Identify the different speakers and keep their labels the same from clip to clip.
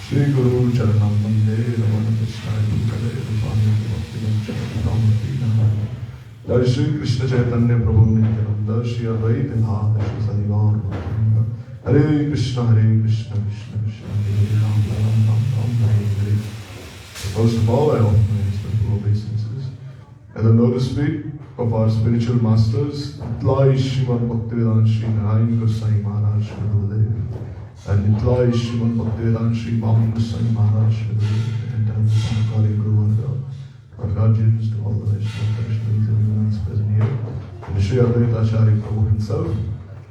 Speaker 1: Shri Guru Charanam Vande Ramana Krishna Kale Rupani Jai Shri Krishna Chaitanya Prabhu Nityananda Shri Advaita Bhava Shri Sadivar Hare Krishna Krishna Krishna Hare Ram Ram Ram Ram Hare Hare. First of all, I offer my respectful obeisances at the lotus feet of our spiritual masters, Nitlai Shriman Bhaktivedanta Shri Narayan Goswami Maharaj Gurudev, and Nitlai Shriman Bhaktivedanta Shri Bham Goswami Maharaj Gurudev, and Samakali Guru Varga, our guardians to all the Vaishnava traditionaries and everyone else present here, and Shri Advaita Acharya Prabhu himself,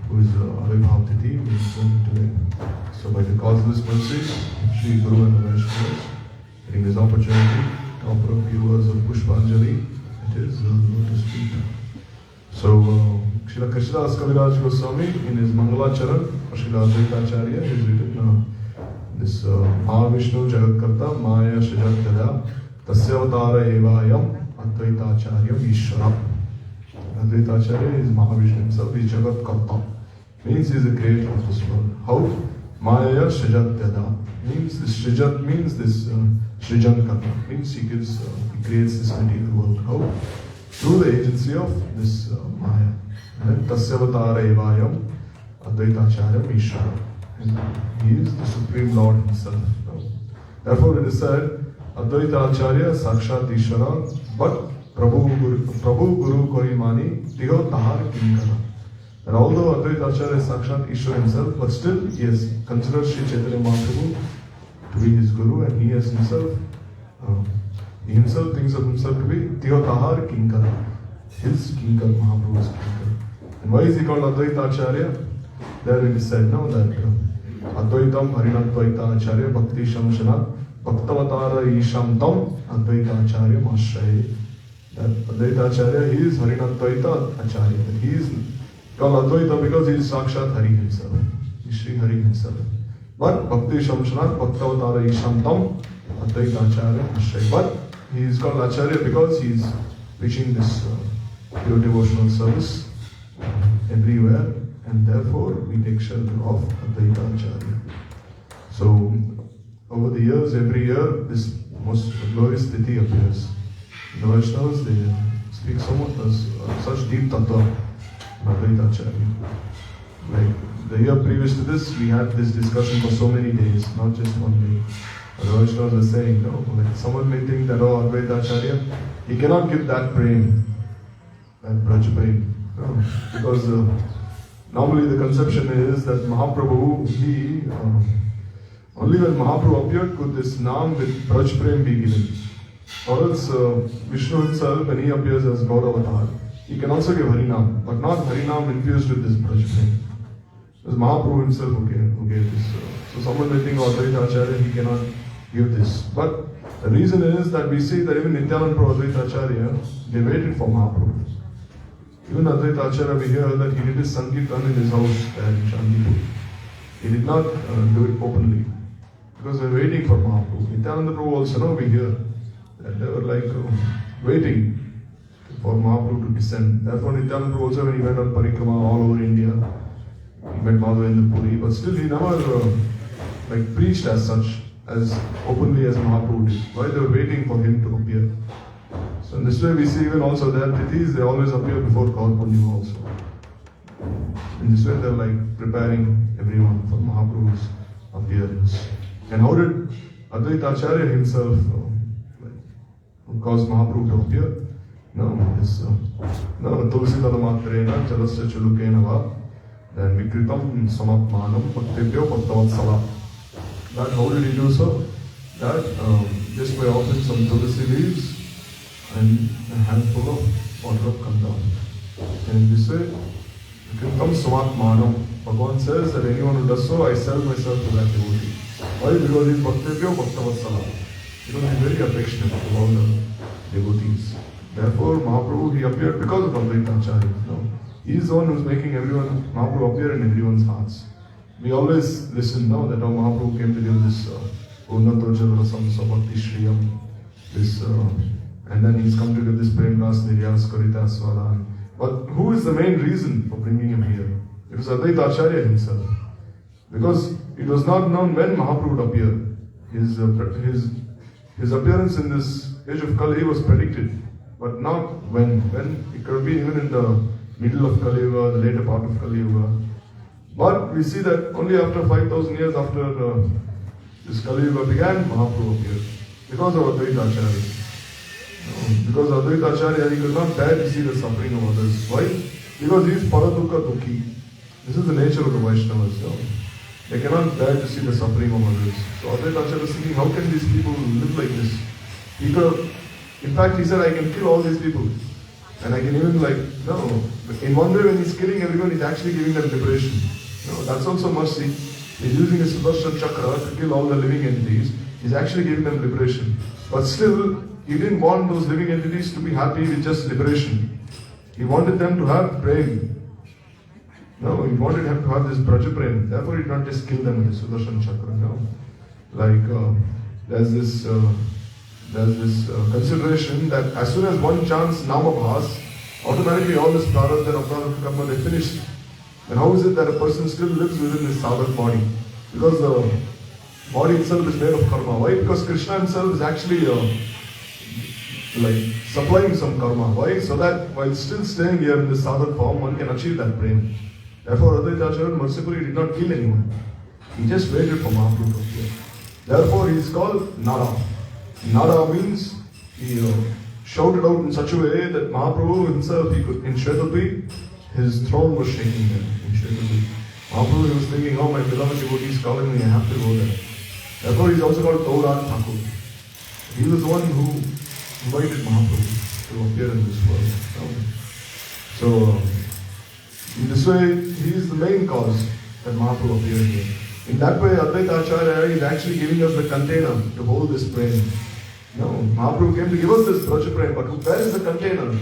Speaker 1: who is Avibhav Tithi, who is going today. So by the causeless mercies, Shri Guru and the Vaishnavas, getting this opportunity to offer a few words of Pushpanjali, it is lotus feet. So, Srila Krishnadas Kaviraj Goswami, in his Mangalacharan, Srila Advaita Acharya, has written this Mahavishnu Jagatkarta Maya Shajatyada Tasyavatara Evayam Advaita Acharya Ishvara. Advaita Acharya is Mahavishnu himself, he is Jagatkarta. Means he is the creator of this world. How? Maya Shajatyada. Means this Shrijat means this Shrijan Karma. Means he creates this material world. How? Through the agency of this Maya. And Tasyavatara Evayam Advaita Acharya Ishvara. And he is the Supreme Lord himself. Therefore it is said, Advaita Acharya Sakshat Ishvara, but Prabhu Guru Korimani Tiho Tahar Kinkara. And although Advaita Acharya is Sakshat Ishvara himself, but still he has considered Sri Chaitanya Mahaprabhu to be his Guru, and he has himself, he himself thinks of himself to be Tiho Tahar Kinkara. His Kinkar, Mahaprabhu's Kinkar. And why is he called Advaita Acharya? There it is said now that Advaitam Harinadvaita Acharya Bhakti Shamshana Bhaktavatara Isham Tam Advaita Acharya Mashraye. That Advaita Acharya, he is Harinadvaita Acharya. He is called Advaita because he is Sakshat Hari himself. He is Sri Hari himself. But Bhakti Shamshana Bhaktavatara Isham Tam Advaita Acharya Mashraye. But he is called Acharya because he is preaching this pure devotional service everywhere, and therefore we take shelter of Advaita Acharya. So, over the years, every year, this most glorious Tithi appears. The Vaishnavas, they speak so much, such deep tattva of Advaita Acharya. Like the year previous to this, we had this discussion for so many days, not just one day. The Vaishnavas were saying, no, like someone may think that, oh, Advaita Acharya, he cannot give that prem, that Braj prem. No, because normally the conception is that Mahaprabhu, he, only when Mahaprabhu appeared could this Naam with Braj prem be given. Or else Vishnu himself, when he appears as God Avatar, he can also give Harinam, but not Harinam infused with this Braj prem. It was Mahaprabhu himself who gave this. So someone may think, oh, Advaita Acharya, he cannot give this. But the reason is that we see that even Nityananda Prabhu Advaita Acharya, they waited for Mahaprabhu. Even Advaita Acharya, we hear that he did his Sankirtan in his house there in Chandipur. He did not do it openly because they were waiting for Mahaprabhu. Nityananda Prabhu also, no, we hear that they were like waiting for Mahaprabhu to descend. Therefore, Nityananda Prabhu also, when he went on parikrama all over India, he met Madhava in the Puri, but still he never preached as such, as openly as Mahaprabhu did. Why? They were waiting for him to appear. So in this way we see even also their tithis, they always appear before Kaur Purnima also. In this way they are like preparing everyone for Mahaprabhu's appearance. And how did Advaita Acharya himself cause Mahaprabhu to appear? Tulsi Tadamatrena Chalasya Chulukena Va, then Vikritam Samapmanam Bhaktibhyo Bhaktavatsala. That how did he do so? That just by offering some tulsi leaves and a handful of water of Kanda. And in this way, Vikritam Samatmanam. Bhagavan says that anyone who does so, I sell myself to that devotee. Why? Because he is Bhaktibhyo Bhaktavatsala. Because he is very affectionate to all the devotees. Therefore, Mahaprabhu, he appeared because of Advaita Acharya. He is the one who is making Mahaprabhu appear in everyone's hearts. We always listen now that Mahaprabhu came to give this Unnato Jalarasam Sabhakti Shriyam, this, and then he's come to give this Prem Ras Niryas Karita Swadan. But who is the main reason for bringing him here? It was Advaita Acharya himself. Because it was not known when Mahaprabhu would appear. His appearance in this age of Kali was predicted, but not when. When it could be even in the middle of Kali Yuga, the later part of Kali Yuga. But we see that only after 5,000 years after this Kali Yuga began, Mahaprabhu appeared. Because of Advaita Acharya. Because Advaita Acharya, he could not bear to see the suffering of others. Why? Because he is Paradukha Dukhi. This is the nature of the Vaishnavas. They cannot bear to see the suffering of others. So Advaita Acharya was thinking, how can these people live like this? In fact, he said, I can kill all these people. And I can even no. In one way, when he's killing everyone, he's actually giving them liberation. No, that's also mercy. He's using a Sudarshan Chakra to kill all the living entities. He's actually giving them liberation. But still, he didn't want those living entities to be happy with just liberation. He wanted them to have prem. No, he wanted them to have this Braja prem. Therefore, he did not just kill them with the Sudarshan Chakra. No. There's this consideration that as soon as one chants Nama Bhas, automatically all this prarabdha and aprarabdha karma, they finish. And how is it that a person still lives within his sadhak body? Because the body itself is made of karma. Why? Because Krishna himself is actually supplying some karma. Why? So that while still staying here in this sadhak form, one can achieve that prem. Therefore, Advaita Acharya mercifully did not kill anyone. He just waited for Mahaprabhu to appear. Therefore, he is called Nara. Nara means he shouted out in such a way that Mahaprabhu himself, in Shvetadvi, his throne was shaking there in Shvetadvi. Mahaprabhu was thinking, oh, my beloved devotee is calling me, I have to go there. Therefore, he is also called Gauran Thakur. He was the one who invited Mahaprabhu to appear in this world. So, in this way, he is the main cause that Mahaprabhu appeared here. In that way, Advaita Acharya is actually giving us the container to hold this prem. No, Mahaprabhu came to give us this Braja prem, but where is the container?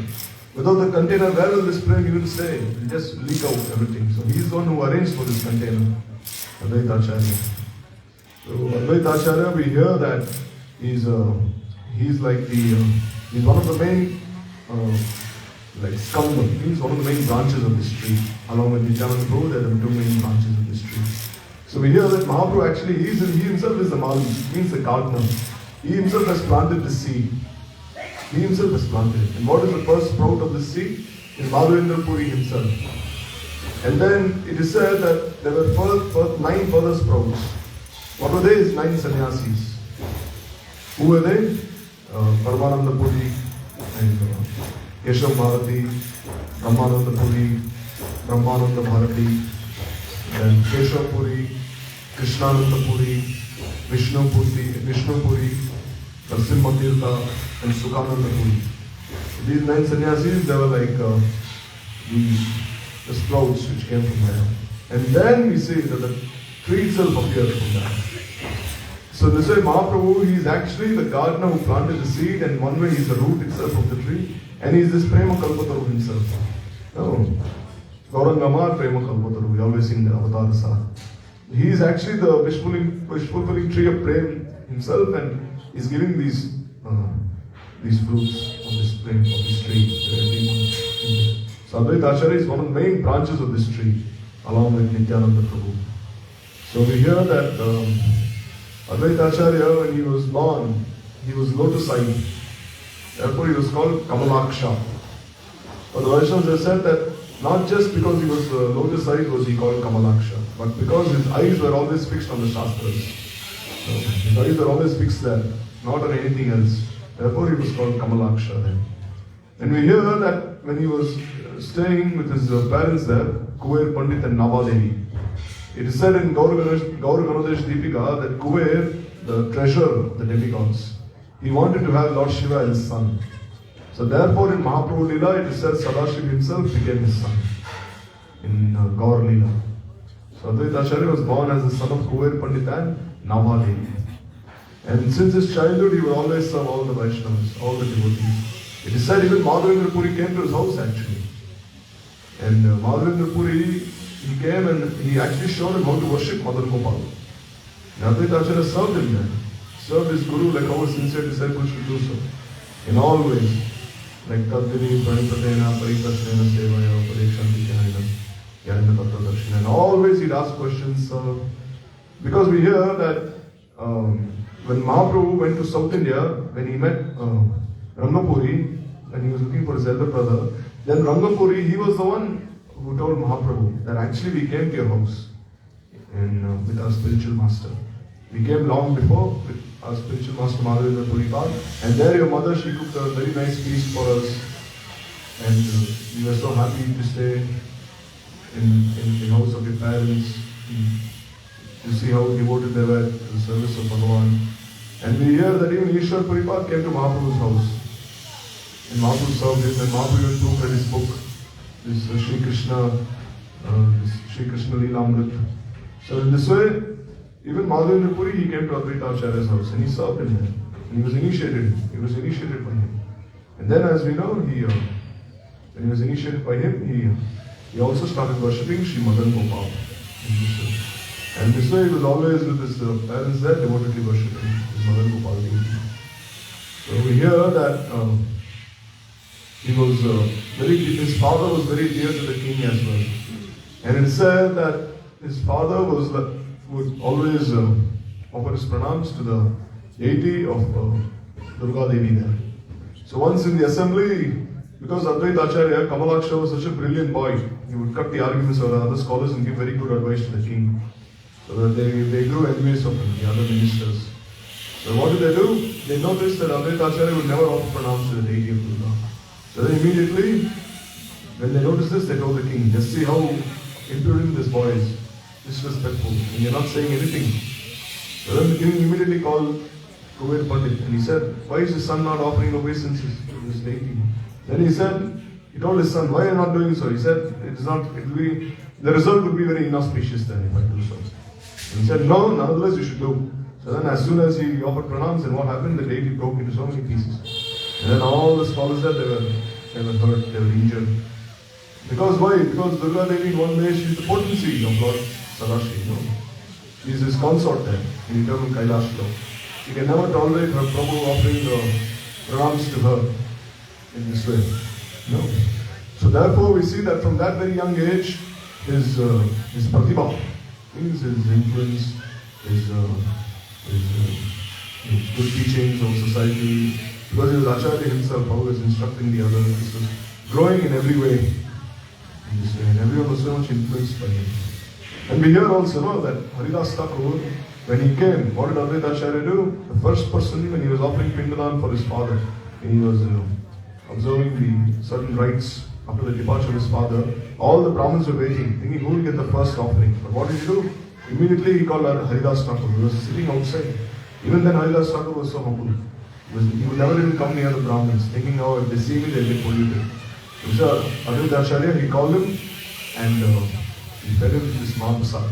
Speaker 1: Without the container, where will this prem even stay? It will just leak out everything. So he is the one who arranged for this container, Advaita Acharya. So Advaita Acharya, we hear that he's one of the main skanda. He's one of the main branches of this tree. Along with Nityananda Prabhu, there are the two main branches of this tree. So we hear that Mahaprabhu actually, he himself is the Mali, means the gardener. He himself has planted the seed. He himself has planted it. And what is the first sprout of the seed? Is Madhavendra Puri himself. And then it is said that there were 9 further sprouts. What were they? 9 sannyasis. Who were they? Paramananda Puri and Keshav Bharati, Brahmananda Puri, Brahmananda Bharati, then Keshav Puri, Krishnananda Puri, Vishnu Puri, Narasimha Tirtha, and Sukhananda Puri. These 9 sannyasis, they were the sprouts which came from there. And then we see that the tree itself appeared from that. So this way Mahaprabhu, he is actually the gardener who planted the seed, and one way he is the root itself of the tree, and he is this Prema Kalpataru himself. No. Gaurangamar Prema Kalpataru, we always sing the Avatar Sar. He is actually the wish-fulfilling tree of Prem himself, and is giving these fruits of this Prem, of this tree to everyone. So Advaita Acharya is one of the main branches of this tree, along with Nityananda Prabhu. So we hear that Advaita Acharya, when he was born, he was lotus-eyed. Therefore, he was called Kamalaksha. But the Vaishnavas have said that not just because he was lotus-eyed was he called Kamalaksha, but because his eyes were always fixed on the Shastras. So his eyes were always fixed there, not on anything else. Therefore, he was called Kamalaksha then. And we hear that when he was staying with his parents there, Kuver Pandit and Navadevi, it is said in Gaur Ganodesh Deepika that Kuver, the treasure of the demigods, he wanted to have Lord Shiva as his son. So therefore in Mahaprabhu Leela, it is said Sadashiva himself became his son in Gaur Leela. So Advaita Acharya was born as the son of Kuver Pandit and Navadevi. And since his childhood, he would always serve all the Vaishnavas, all the devotees. It is said even Madhavendra Puri came to his house actually. And Madhavendra Puri, he came and he actually showed him how to worship Madan Gopal. And Advaita Acharya served him there. Served his guru like how a sincere disciple should do so. In all ways. Like Tadvini, Pranipatena, Pariprasnena, Sevaya, Parekshanti, Kyanina. And always he'd ask questions. Because we hear that when Mahaprabhu went to South India, when he met Rangapuri, and he was looking for his elder brother, then Rangapuri, he was the one who told Mahaprabhu that actually we came to your house with our spiritual master. We came long before with our spiritual master Maharaj Puripal, and there your mother, she cooked a very nice feast for us, and we were so happy to stay in the house of your parents. You see how devoted they were to the service of Bhagavan. And we hear that even Ishwar Puripal came to Mahaprabhu's house. And Mahaprabhu served him, and Mahaprabhu even took his book, this Sri Krishna Leela Amrit. So in this way, even Madhavendra Puri, he came to Advaita Acharya's house and he served him there. And he was initiated by him. And then as we know, when he was initiated by him, he also started worshipping Sri Madan Gopal. And this way he was always with his parents there, devotedly worshipping his Madan Gopal deity. So we hear that his father was very dear to the king as well. And it said that his father would always offer his pranams to the deity of Durga Devi there. So once in the assembly, because Advaita Acharya, Kamalaksha was such a brilliant boy, he would cut the arguments of the other scholars and give very good advice to the king. So that they grew envious of him, the other ministers. So what did they do? They noticed that Advaita Acharya would never offer pranams to the deity of Durga. So then immediately, when they noticed this, they told the king, just see how impudent this boy is, disrespectful, and you're not saying anything. So then the king immediately called Kuvair Pandit and he said, why is his son not offering obeisances to this deity? Then he told his son, why are you not doing so? He said, the result would be very inauspicious then if I do so. And he said, no, nonetheless you should do. So then as soon as he offered pranams, then what happened? The deity broke into so many pieces. And then all the scholars there, they were hurt, they were injured. Because why? Because Durga Devi in one way, she is the potency of Lord Sadashiva. She is his consort there in eternal Kailash. She can never tolerate her Prabhu offering the pranams to her in this way. No. So therefore we see that from that very young age, his pratibha, his influence, his good teachings of society, because he was Acharya himself, how he was instructing the others, this was growing in every way. In this way, and everyone was so much influenced by him. And we hear also that Haridas Thakur, when he came, what did Advaita Acharya do? The first person, when he was offering Pindadan for his father, when he was observing the certain rites after the departure of his father, all the Brahmins were waiting, thinking who will get the first offering. But what did he do? Immediately he called Haridas Thakur. He was sitting outside. Even then Haridas Thakur was so humble. He would never even come near the Brahmins, thinking, oh, if they see me, they'll get polluted. So Advaita Acharya, he called him and he fed him this Mahaprasad.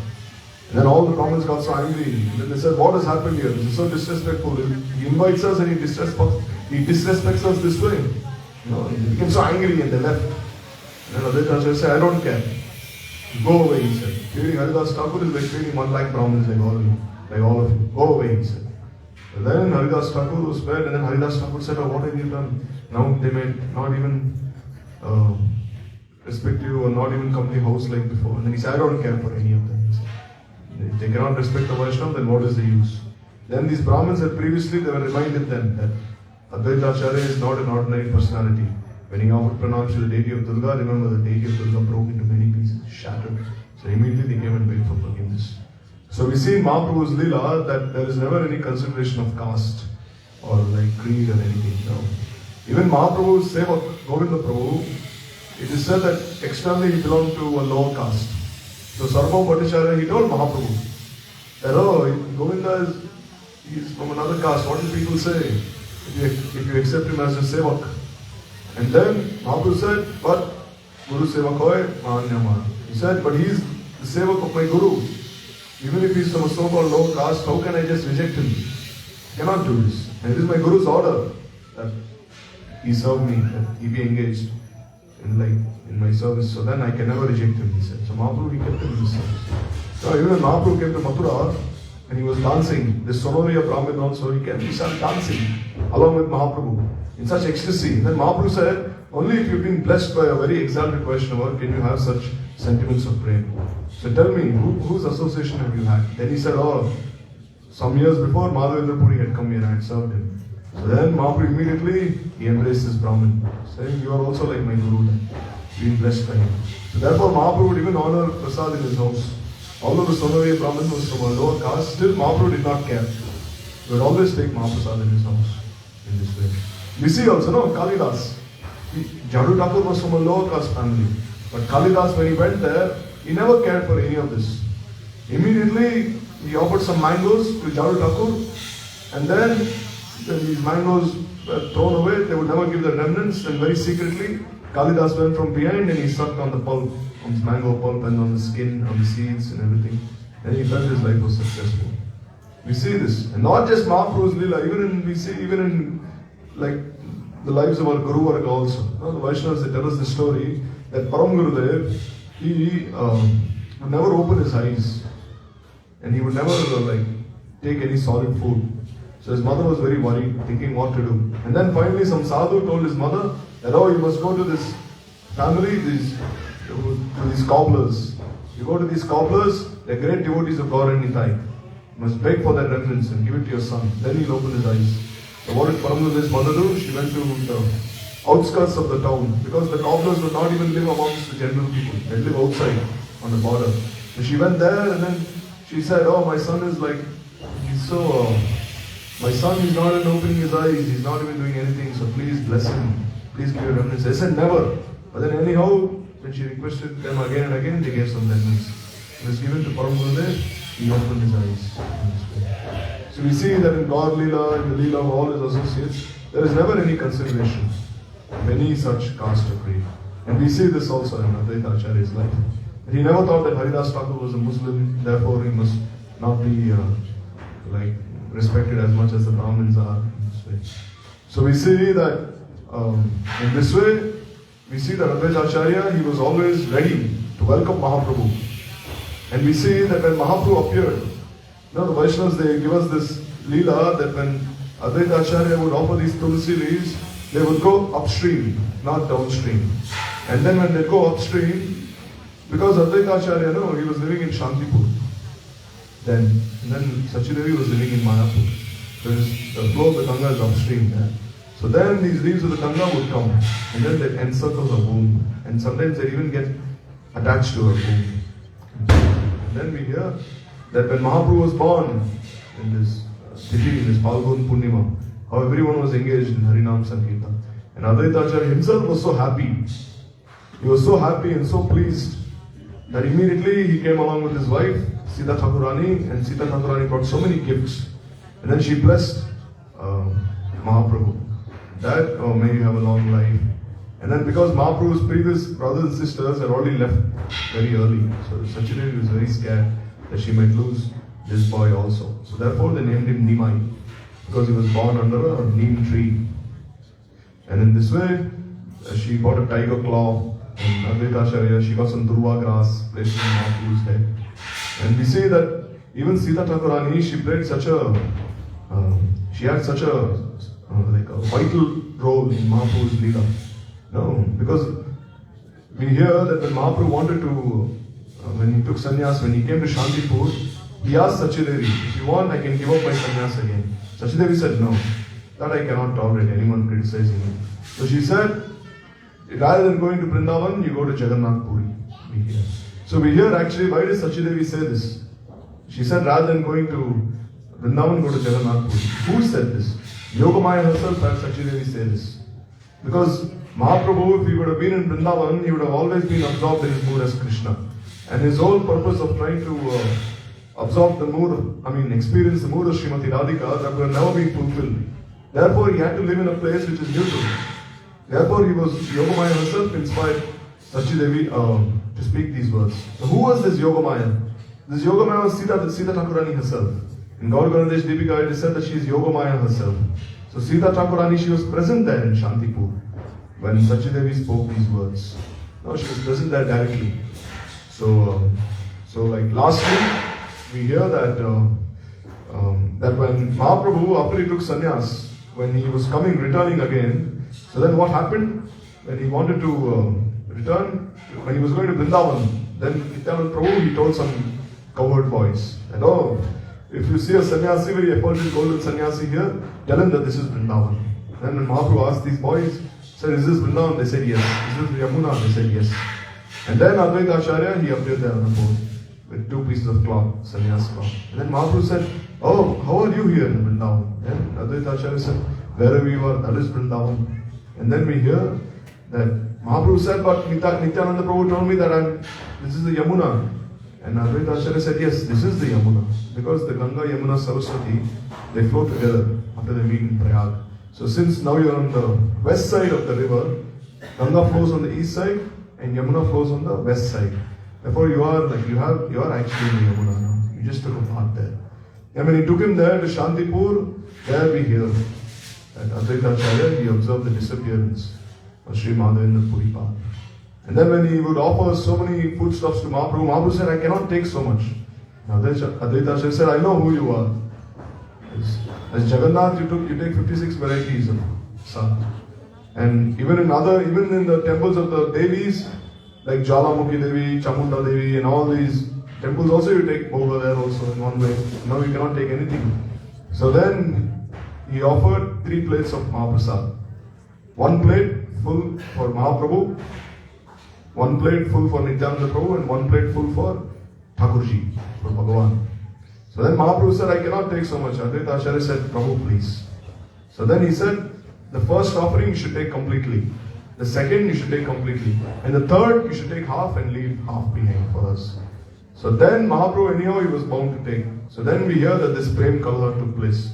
Speaker 1: And then all the Brahmins got so angry. And then they said, what has happened here? This is so disrespectful. He invites us and he disrespects us this way. He became so angry and they left. And then Advaita Acharya said, I don't care. Go away, he said. Feeding Haridas Thakur is like feeding 1 lakh Brahmins like all of you. Go away, he said. And then Haridas Thakur was fed, and then Haridas Thakur said, oh, what have you done? Now they may not even respect you or not even come to your house like before. And then he said, I don't care for any of them. If they cannot respect the Vaishnava, then what is the use? Then these Brahmins had previously, they were reminded them that Advaita Acharya is not an ordinary personality. When he offered pranams to the deity of Durga, remember the deity of Durga broke into many pieces, shattered. So immediately they came and begged for forgiveness. So we see in Mahaprabhu's Leela that there is never any consideration of caste or like creed or anything. No. Even Mahaprabhu's Sevak, Govinda Prabhu, it is said that externally he belonged to a lower caste. So Sarvabhauma Bhattacharya, he told Mahaprabhu that, oh, Govinda is from another caste. What do people say if you accept him as a Sevak? And then Mahaprabhu said, but Guru Sevak hoy, Mahanyama. He said, but he is the Sevak of my Guru. Even if he is from a so-called low caste, how can I just reject him? I cannot do this. And it is my Guru's order that he served me, that he be engaged in my service. So then I can never reject him, he said. So Mahaprabhu, he kept him in his service. So even when Mahaprabhu came to Mathura and he was dancing, this Sonoriya Brahmin also, he started dancing along with Mahaprabhu in such ecstasy. And then Mahaprabhu said, only if you've been blessed by a very exalted Vaishnava can you have such sentiments of prema. So tell me, whose association have you had? Then he said, oh, some years before, Madhavendra Puri had come here and I had served him. So then Mahaprabhu immediately, he embraced this Brahmin, saying, you are also like my Guru then, being blessed by him. So therefore Mahaprabhu would even honor Prasad in his house. Although the Sonavi Brahmin was from a lower caste, still Mahaprabhu did not care. He would always take Mahaprasad in his house in this way. We see also, no, Kalidas. Jadu Thakur was from a lower caste family. But Kalidas, when he went there, he never cared for any of this. Immediately, he offered some mangoes to Jadu Thakur, and then when these mangoes were thrown away, they would never give the remnants, and very secretly, Kalidas went from behind and he sucked on the pulp, on the mango pulp and on the skin, on the seeds and everything. And he felt his life was successful. We see this. And not just Mahaprabhu's Leela, even in like the lives of our Guru Varga also. The Vaishnavas, they tell us the story that Param Gurudev, he would never open his eyes. And he would never take any solid food. So his mother was very worried, thinking what to do. And then finally some sadhu told his mother that, oh, you must go to this family, to these cobblers. You go to these cobblers, they're great devotees of Gaur and Nitai. You must beg for their remnants and give it to your son. Then he'll open his eyes. So what did Paramudur's mother do? She went to the outskirts of the town, because the cobblers would not even live amongst the general people. They live outside on the border. So she went there and then she said, oh, my son is my son is not even opening his eyes, he's not even doing anything, so please bless him. Please give your remnants. They said never. But then anyhow, when she requested them again and again, they gave some remnants. It was given to Param Gurudev, he opened his eyes. So we see that in Gaur Leela, in the Leela of all his associates, there is never any consideration of any such caste or creed. And we see this also in Advaita Acharya's life. He never thought that Haridas Thakur was a Muslim, therefore he must not be respected as much as the Brahmins are in this way. So we see that in this way, we see that Advaita Acharya, he was always ready to welcome Mahaprabhu. And we see that when Mahaprabhu appeared, the Vaishnavas, they give us this Leela that when Advaita Acharya would offer these Tulsi leaves, they would go upstream, not downstream. And then when they go upstream, because Advaita Acharya, he was living in Shantipur. Then Sachidevi was living in Mayapur. The flow of the Ganga is upstream there. So then these leaves of the Ganga would come, and then they encircle the womb. And sometimes they even get attached to her womb. And then we hear that when Mahaprabhu was born in this city, in this Palgun Purnima, how everyone was engaged in Harinam Sankirtan. And Advaita Acharya himself was so happy. He was so happy and so pleased that immediately he came along with his wife, Sita Thakurani, and Sita Thakurani brought so many gifts. And then she blessed Mahaprabhu that, oh, may you have a long life. And then because Mahaprabhu's previous brothers and sisters had already left very early, so Sachidevi was very scared that she might lose this boy also. So therefore they named him Nimai, because he was born under a neem tree. And in this way, she bought a tiger claw, and Advaita Acharya, she got some durva grass, placed it in Mahaprabhu's head. And we see that even Sita Thakurani, she played she had such a vital role in Mahaprabhu's Leela. No, because we hear that when Mahaprabhu wanted to, when he took sannyas, when he came to Shantipur, he asked Sachidevi, if you want, I can give up my sannyas again. Sachidevi said, no, that I cannot tolerate anyone criticizing me. So she said, rather than going to Vrindavan, you go to Jagannath Puri. So we hear actually, why did Sachidevi say this? She said, rather than going to Vrindavan, go to Jagannath Puri. Who said this? Yogamaya herself had Sachidevi say this. Because Mahaprabhu, if he would have been in Vrindavan, he would have always been absorbed in his mood as Krishna. And his whole purpose of trying to absorb the mood, experience the mood of Srimati Radhika, that would have never been fulfilled. Therefore, he had to live in a place which is neutral. Therefore, Yogamaya herself inspired Sachidevi to speak these words. So who was this Yogamaya? This Yogamaya was Sita Thakurani herself. In Gaur Ganadesh Deepika, it is said that she is Yogamaya herself. So Sita Thakurani, she was present there in Shantipur when Sachidevi spoke these words. No, she was present there directly. So lastly, we hear that that when Mahaprabhu, after he took sannyas, when he was returning again, so then what happened? When he wanted to return, when he was going to Vrindavan, then Nityananda Prabhu, he told some cowherd boys that, oh, if you see a sannyasi, very effulgent golden sannyasi here, tell him that this is Vrindavan. Then when Mahaprabhu asked these boys, said, is this Vrindavan? They said yes. Is this Yamuna? They said yes. And then Advaita Acharya, he appeared there on the boat with 2 pieces of cloth, sannyasi cloth. And then Mahaprabhu said, oh, how are you here in Vrindavan? And Advaita Acharya said, wherever you are, that is Vrindavan. And then we hear that Mahaprabhu said, but Nityananda Prabhu told me that this is the Yamuna. And Advaita Acharya said, yes, this is the Yamuna. Because the Ganga, Yamuna, Saraswati, they flow together after they meet in Prayag. So since now you are on the west side of the river, Ganga flows on the east side and Yamuna flows on the west side. Therefore you are actually in the Yamuna now. You just took a bath there. And when he took him there to Shantipur, there we hear that Advaita Acharya, he observed the disappearance of Sri Madhavendra Puri Path. And then when he would offer so many foodstuffs to Mahaprabhu, Mahaprabhu said, I cannot take so much. Advaita Acharya said, I know who you are. As Jagannath, you take 56 varieties of sadh. And even in the temples of the Devis, like Jalamukhi Devi, Chamunda Devi, and all these temples also you take bhoga there also in one way. Now you cannot take anything. So then he offered 3 plates of Mahaprasad. 1 plate full for Mahaprabhu, 1 plate full for Nityananda Prabhu, and 1 plate full for Thakurji, for Bhagavan. So then Mahaprabhu said, I cannot take so much. Advaita Acharya said, Prabhu, please. So then he said, the first offering you should take completely. The second you should take completely. And the third you should take half and leave half behind for us. So then Mahaprabhu anyhow he was bound to take. So then we hear that this Prem Kala took place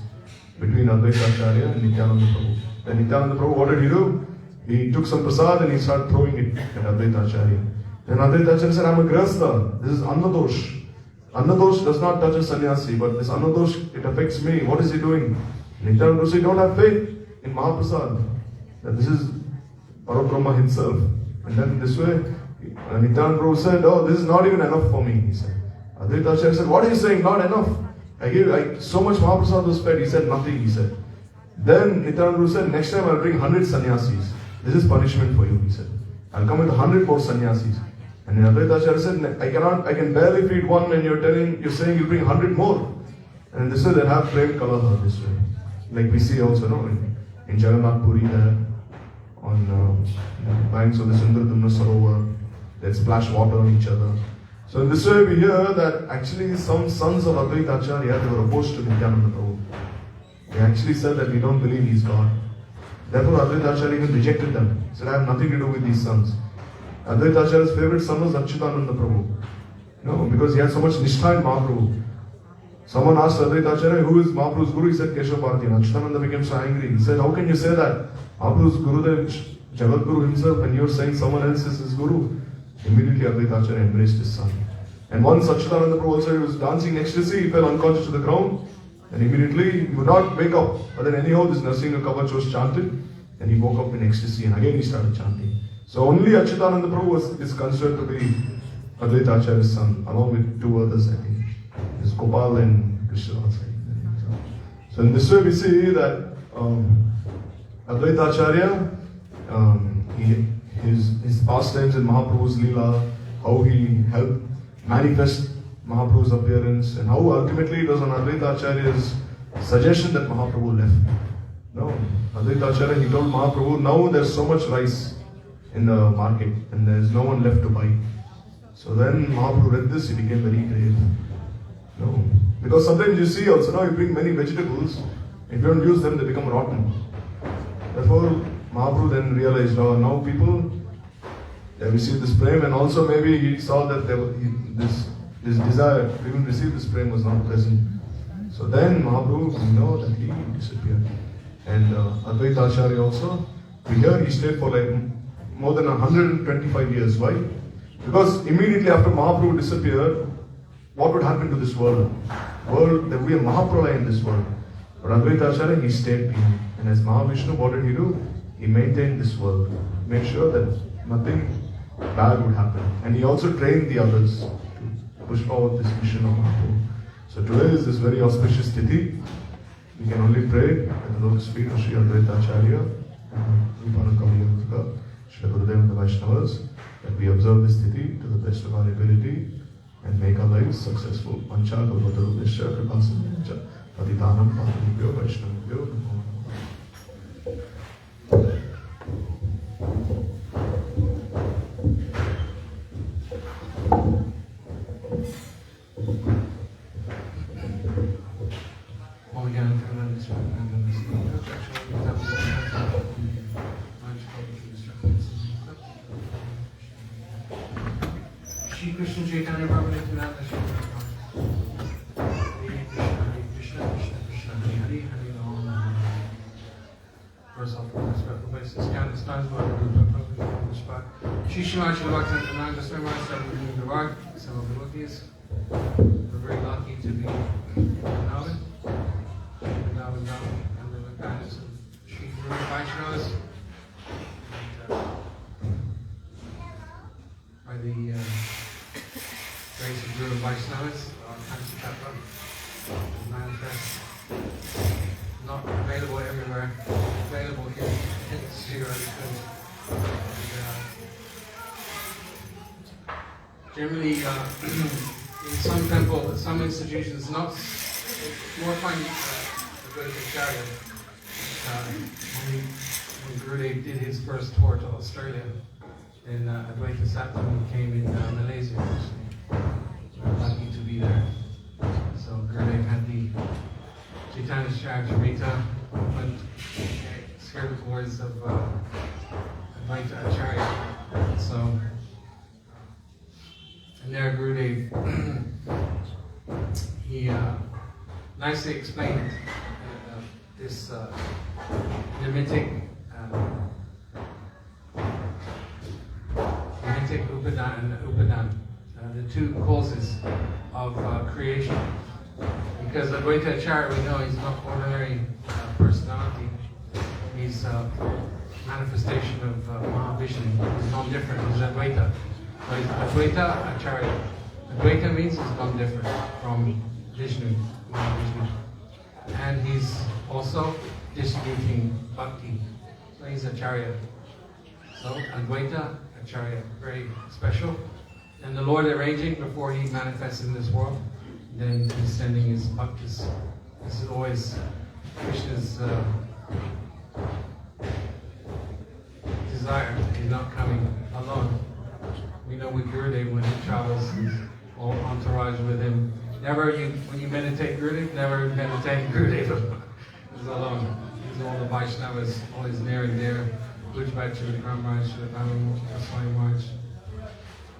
Speaker 1: between Advaita Acharya and Nityananda Prabhu. Then Nityananda Prabhu, what did he do? He took some prasad and he started throwing it at Advaita Acharya. Then Advaita Acharya said, I'm a grihastha. This is Annadosh. Annadosh does not touch a sannyasi, but this Annadosh, it affects me. What is he doing? Nityananda Prabhu said, you don't have faith in Mahaprasad. That this is Parabrahma himself. And then this way, Nityananda Prabhu said, oh, this is not even enough for me, he said. Advaita Acharya said, what are you saying? Not enough. So much Mahaprasad was fed. He said, nothing, he said. Then Nityananda Prabhu said, next time I'll bring 100 sannyasis. This is punishment for you, he said. I'll come with 100 more sannyasis. And Advaita Acharya said, I can barely feed one and you're saying you'll bring 100 more. And this way they have Prem Kalaha this way. Like we see also, no, in Jagannath Puri there, on the banks of the Sundardumna Sarovar, they splash water on each other. So in this way we hear that actually some sons of Advaita Acharya, they were opposed to Nityananda Prabhu. They actually said that we don't believe he's God. Therefore Advaita Acharya even rejected them. He said, I have nothing to do with these sons. Advaita Acharya's favorite son was Achyutananda Prabhu. Because he had so much nishtha in Mahaprabhu. Someone asked Advaita Acharya, who is Mahaprabhu's guru? He said, Keshav Bharati. And Achyutananda became so angry. He said, how can you say that? Mahaprabhu's Gurudev, Jagat Guru himself, and you're saying someone else is his guru. Immediately Advaita Acharya embraced his son. And once Achyutananda Prabhu also, he was dancing in ecstasy, he fell unconscious to the ground. And immediately he would not wake up. But then anyhow, this Narsinga Kavach was chanted. And he woke up in ecstasy and again he started chanting. So only Achyutananda Prabhu is considered to be Advaita Acharya's son, along with 2 others, I think. There's Gopal and Krishna. So in this way we see that Advaita Acharya, his pastimes in Mahaprabhu's Leela, how he helped manifest Mahaprabhu's appearance, and how ultimately it was on Advaita Acharya's suggestion that Mahaprabhu left. No, Advaita Acharya, he told Mahaprabhu, now there's so much rice in the market and there's no one left to buy. So then Mahaprabhu read this, he became very grave. No, because sometimes you see also, now you bring many vegetables, if you don't use them, they become rotten. Therefore, Mahaprabhu then realized, oh, now people, they received this prem, and also maybe he saw that this desire to even receive this prem was not present. So then Mahaprabhu, that he disappeared. And Advaita Acharya also, we hear he stayed for like more than 125 years. Why? Because immediately after Mahaprabhu disappeared, what would happen to this world? There would be a Mahapralaya in this world. But Advaita Acharya, he stayed behind. And as Mahavishnu, what did he do? He maintained this world. Made sure that nothing bad would happen. And he also trained the others to push forward this mission of Mahaprabhu. So today is this very auspicious Tithi. We can only pray at the lotus feet of Sri Advaita Acharya, Sri Gurudeva and the Vaishnavas. that we observe this Tithi to the best of our ability and make our lives successful. Mancha Gavataruddhya Kripasamyancha Patitanam Padubhyo Vaishnavibhyo Namo Namaha.
Speaker 2: Shri Krishna Chaitanya Prabhu Nityananda Shri Hare Krishna Krishna Krishna Hare Hare Hare Rama. First off, on respectful basis, Candace Times Lord Prabhu Spot. Shri Shimad Shri Bhakti Nanda Swami Sabu Devag, some of the devotees. We're very lucky to be in Navin, under the guidance of Shri Guru Vaishnavas. By the grace of Guru Vaishnavas, Tattva manifest, not available everywhere, available here in Sri Radha. Generally, in some temples, some institutions, not more fun to go to Acharya. When Gurudev did his first tour to Australia, and Advaita Sattvam came in Malaysia. We're lucky to be there. So Gurudev had the Chaitanya Charitamrita opened, scared the words of Advaita Acharya. So, and there Gurudev, he nicely explained this Nimitic Upadan and Upadan, the two causes of creation. Because Advaita Acharya, we know he's not ordinary personality. He's a manifestation of Mahavishnu. He's non-different. He's Advaita. So he's Advaita Acharya. Advaita means he's non-different from Vishnu, Mahavishnu. And he's also distributing bhakti. So he's Acharya. So Advaita Acharya, very special. And the Lord arranging before he manifests in this world, then he's sending his bhaktas. This is always Krishna's desire. He's not coming alone. We know with Gurudev when he travels, his whole entourage with him. Never, when you meditate Gurudev, never meditate Gurudev. He's alone. He's all the Vaishnavas, always near and dear. Ujjvat, Shri Maharaj, Shri Swami Maharaj,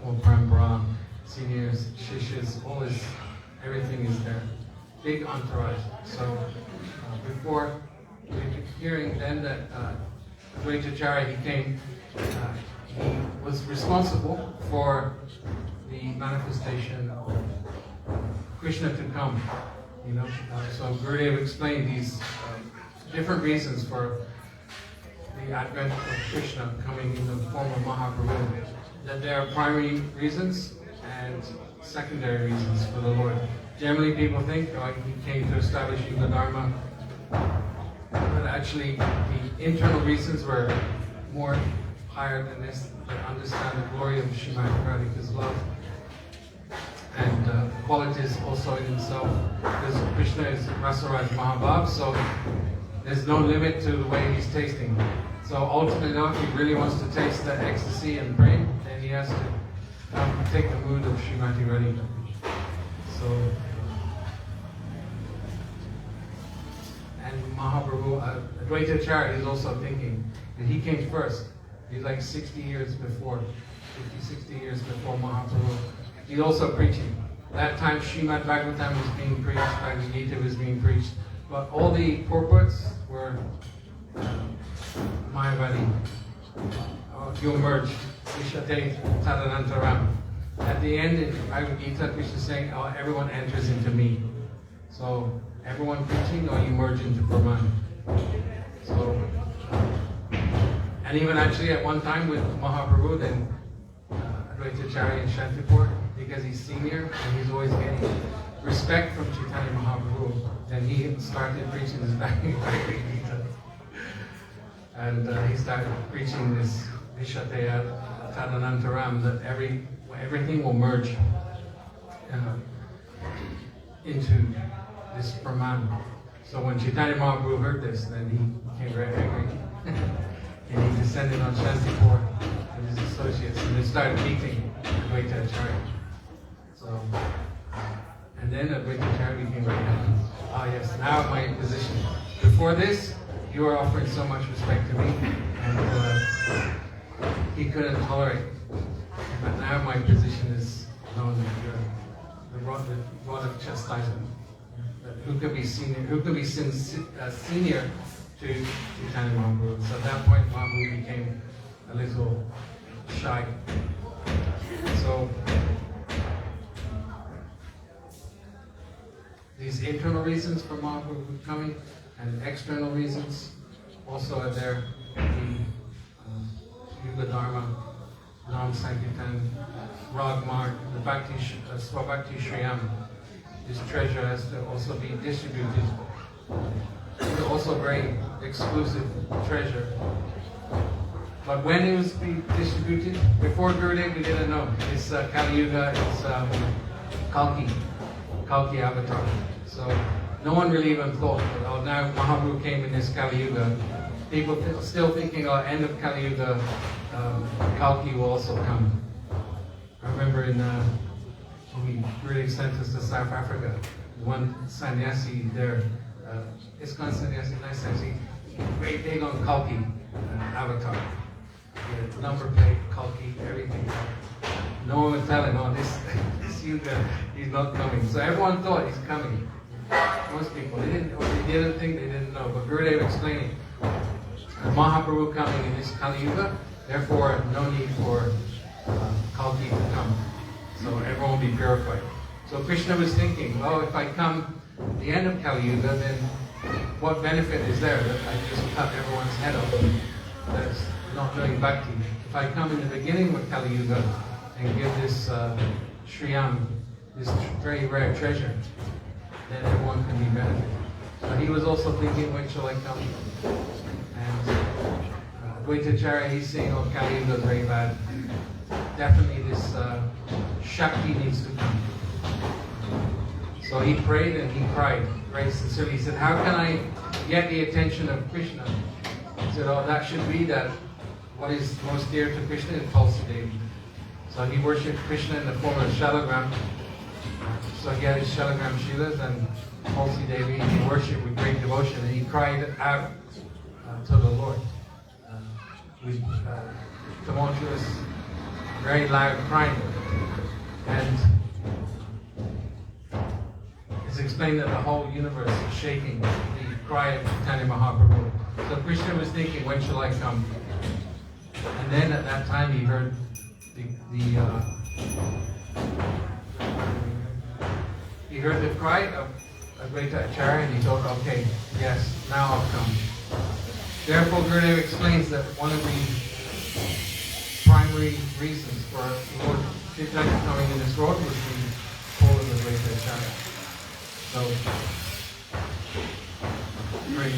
Speaker 2: all Parampara, seniors, shishas, all his, everything is there. Big entourage. So before hearing then that Advaita Acharya, he came, he was responsible for the manifestation of Krishna to come. You know, so Gurudev explained these different reasons for the advent of Krishna coming in the form of Mahaprabhu. That there are primary reasons and secondary reasons for the Lord. Generally people think, oh, he came to establish Yuga Dharma, but actually the internal reasons were more higher than this, to understand the glory of Srimati Radhika's love and qualities also in himself, because Krishna is Rasaraj Mahabhav, so there's no limit to the way he's tasting. So ultimately, if he really wants to taste the ecstasy and brain, then he has to take the mood of Srimati Radhika. So, and Mahaprabhu, Advaita Acharya is also thinking that he came first. He's like 60 years before, 50, 60 years before Mahaprabhu. He's also preaching. That time Srimad Bhagavatam was being preached, Bhagavad Gita was being preached, but all the purports were Mayavadi. You merge. Vishate Tadanantaram. At the end in Bhagavad Gita, Krishna is saying, oh, everyone enters into me. So everyone preaching, or you merge into Brahman. So, and even actually at one time with Mahaprabhu, then Advaita Acharya in Shantipur, because he's senior and he's always getting respect from Chaitanya Mahaprabhu, then he started preaching this Bhagavad Gita. And he started preaching this Vishateya Tadanantaram, that everything will merge into this Brahman. So when Chaitanya Mahaprabhu heard this, then he became very angry. And he descended on Shantipur with his associates and they started beating Advaita Acharya. So, and then Advaita Acharya became very happy. Ah yes, now my position. Before this, you were offering so much respect to me, and he couldn't tolerate it. But now my position is known that you're the rod of chastisement. Who could be senior to Chaitanya Mahaprabhu? So at that point, Mahaprabhu became a little shy. So these internal reasons for Mahaprabhu coming and external reasons also are there. The Yuga Dharma, Nam Sankirtan, Rag Marg, the Bhakti, Swabhakti Shriyam. This treasure has to also be distributed. It's also a very exclusive treasure. But when it was being distributed, before Gurudev, we didn't know. It's Kali Yuga, it's Kalki avatar. So no one really even thought, oh, now Mahaprabhu came in this Kali Yuga. People still thinking, oh, end of Kali Yuga, Kalki will also come. I remember when Gurudev sent us to South Africa, one sannyasi there, ISKCON sannyasi, nice sannyasi, great big on Kalki avatar. The number plate, Kalki, everything. No one would tell him, oh, this Yuga, he's not coming. So everyone thought he's coming. Most people, they didn't think, they didn't know. But Gurudev explaining, Mahaprabhu coming in this Kali Yuga, therefore no need for Kalki to come. So everyone will be purified. So Krishna was thinking, well, if I come at the end of Kali Yuga, then what benefit is there that I just cut everyone's head off? That's not doing bhakti. If I come in the beginning of Kali Yuga and give this Shriyam, this very rare treasure, then everyone can be benefited. So he was also thinking, when shall I come? And Advaita Acharya, he's saying, oh, Kali Yuga is very bad. Definitely this Shakti needs to come. So he prayed and he cried very sincerely. He said, how can I get the attention of Krishna? He said, oh, that should be that what is most dear to Krishna is Tulsi Devi. So he worshipped Krishna in the form of Shalagram. So he had his Shalagram Shilas and Tulsi Devi, and he worshipped with great devotion, and he cried out to the Lord with tumultuous, very loud crying. And it's explained that the whole universe is shaking, the cry of Chaitanya Mahaprabhu. So Krishna was thinking, when shall I come? And then at that time he heard he heard the cry of Advaita Acharya, and he thought, okay, yes, now I'll come. Therefore, Gurudev explains that one of the primary reasons for Lord Chaitanya coming in this world was the pull of Advaita Acharya. So, very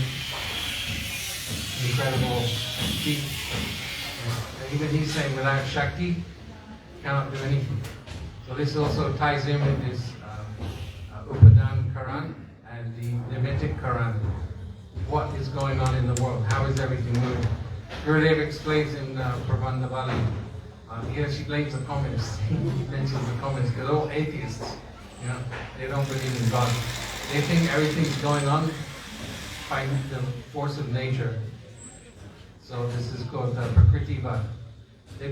Speaker 2: incredible feat. Even he's saying, without Shakti, cannot do anything. So this also ties in with this Upadan Karan and the Nimitic Karan. What is going on in the world? How is everything moving? Gurudev explains in Prabandhavali, he actually blames the communists. He mentions the communists because they're all atheists. You know, they don't believe in God. They think everything's going on by the force of nature. So this is called Prakriti-vad.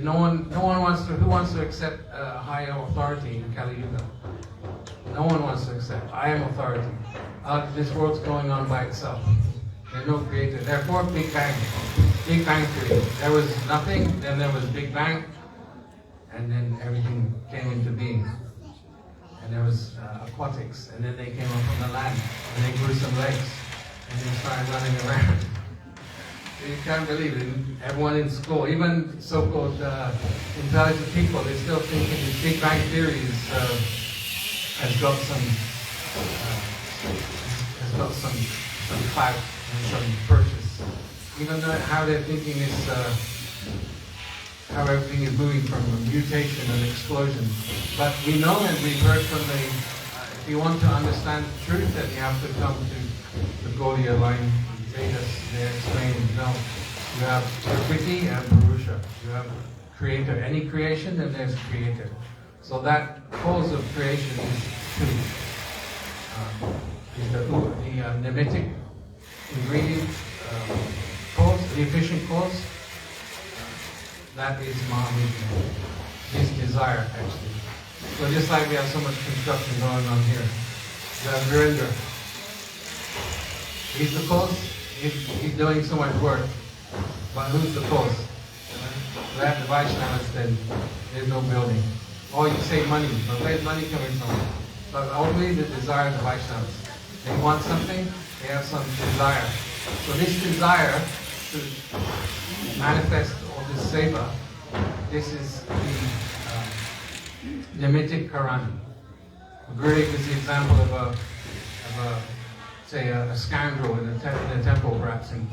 Speaker 2: No one wants to. Who wants to accept a higher authority in Kali Yuga? No one wants to accept. I am authority. This world's going on by itself. There's no creator. Therefore, Big Bang. Big Bang Theory. There was nothing, then there was Big Bang, and then everything came into being. And there was aquatics, and then they came up from the land, and they grew some legs, and they started running around. You can't believe it. Everyone in school, even so-called intelligent people, they're still thinking the Big Bang Theory has got some clout and some purchase. Even though how they're thinking is how everything is moving from mutation and explosion. But we know, and we've heard from the, if you want to understand the truth, then you have to come to the Gaudiya line, Vedas, they're explaining, no, you have Prakriti and Purusha. You have creator. Any creation, then there's creator. So that cause of creation is two. Is the nemitic ingredient cause, the efficient cause. That is Mahavishnu, his desire actually. So just like we have so much construction going on here, we have Virendra. He's the cause. He's doing so much work, but who's the cause? We have the Vaishnavas, then there's no building. Or you say money, but where's money coming from? But only the desire of the Vaishnavas. They want something, they have some desire. So this desire to manifest all this seva, this is the nimitic karana. Gurudev is the example of a say a scoundrel in a temple perhaps, and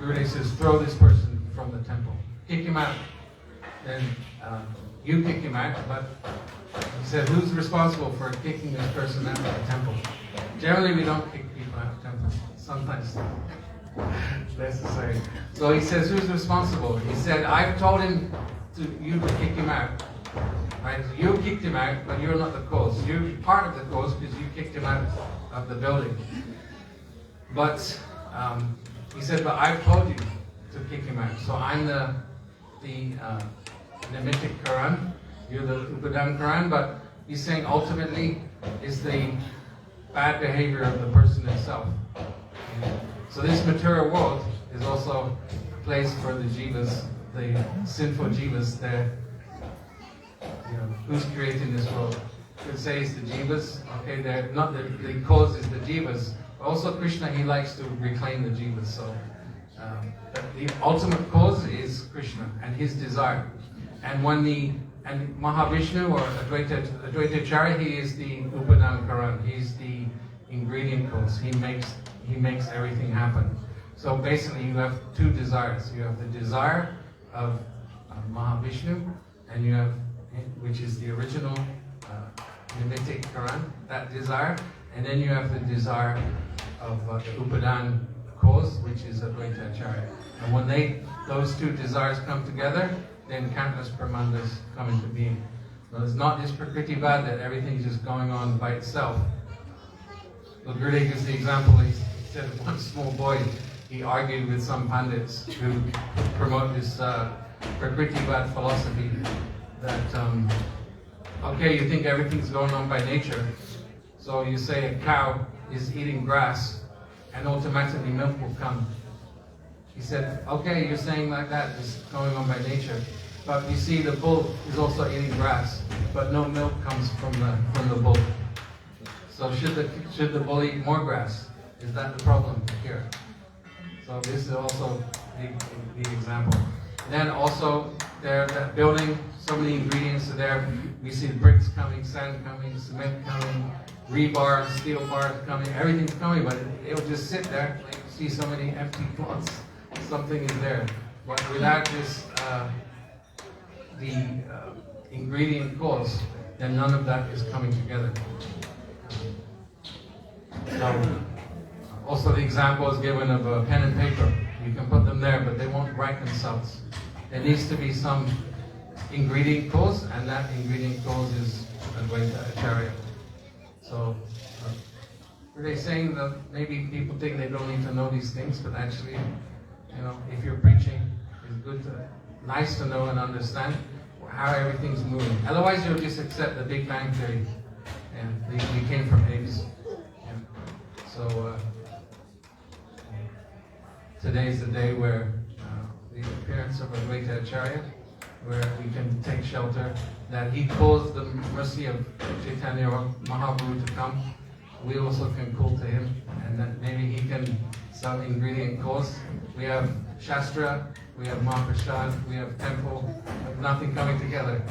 Speaker 2: Gurudev says, throw this person from the temple. Kick him out. Then you kick him out, but he said, who's responsible for kicking this person out of the temple? Generally we don't kick people out of temples. Sometimes necessary. So he says, who's responsible? He said, I've told him you to kick him out. Right? So you kicked him out, but you're not the cause. You're part of the cause because you kicked him out of the building. But he said, but I've told you to kick him out. So I'm the nimitic Karan, you're the Upadana Karan, but he's saying ultimately is the bad behavior of the person himself. So this material world is also a place for the jivas, the sinful jivas there. Who's creating this world? You could say it's the jivas, okay, they're not the cause is the jivas. Also Krishna, he likes to reclaim the jivas, so but the ultimate cause is Krishna and his desire. And when Mahavishnu or Advaita Acharya, he is the Upadana Karan, he's the ingredient cause. He makes everything happen. So basically you have two desires. You have the desire of Mahavishnu, and you have, which is the original nimitic Karan, that desire, and then you have the desire of the Upadana cause, which is Advaita Acharya. And when those two desires come together, then countless Pramandas come into being. So it's not just Prakriti Bad that everything's just going on by itself. So Gurudev gives the example, he said one small boy, he argued with some pandits who promote this Prakriti Bad philosophy that, okay, you think everything's going on by nature, so you say a cow is eating grass, and automatically milk will come. He said, okay, you're saying like that, it's going on by nature. But you see the bull is also eating grass, but no milk comes from the bull. So should the bull eat more grass? Is that the problem here? So this is also the example. Then also they're building so many ingredients are there. We see bricks coming, sand coming, cement coming, rebar, steel bars coming, everything's coming, but it'll just sit there. Like you see so many empty plots. Something is there. But without this, the ingredient cause, then none of that is coming together. So, also the example is given of a pen and paper. You can put them there, but they won't write themselves. There needs to be some ingredient cause, and that ingredient cause is Advaita Acharya. So, were they saying that maybe people think they don't need to know these things, but actually, if you're preaching, it's nice to know and understand how everything's moving. Otherwise, you'll just accept the Big Bang Theory, and we came from apes. So, today's the day where the appearance of Advaita Acharya, where we can take shelter, that he calls the mercy of Chaitanya Mahaprabhu to come. We also can call to him, and that maybe he can, some ingredient cause. We have Shastra, we have Mahaprasad, we have temple, but nothing coming together.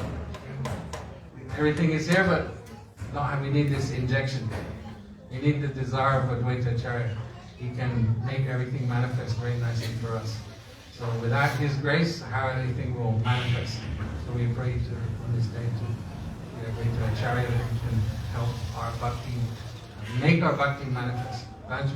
Speaker 2: Everything is here, but we need this injection. We need the desire of Advaita Acharya. He can make everything manifest very nicely for us. So without His grace, how anything will manifest. So we pray on this day to the Advaita Acharya who can help our bhakti, make our bhakti manifest. Raj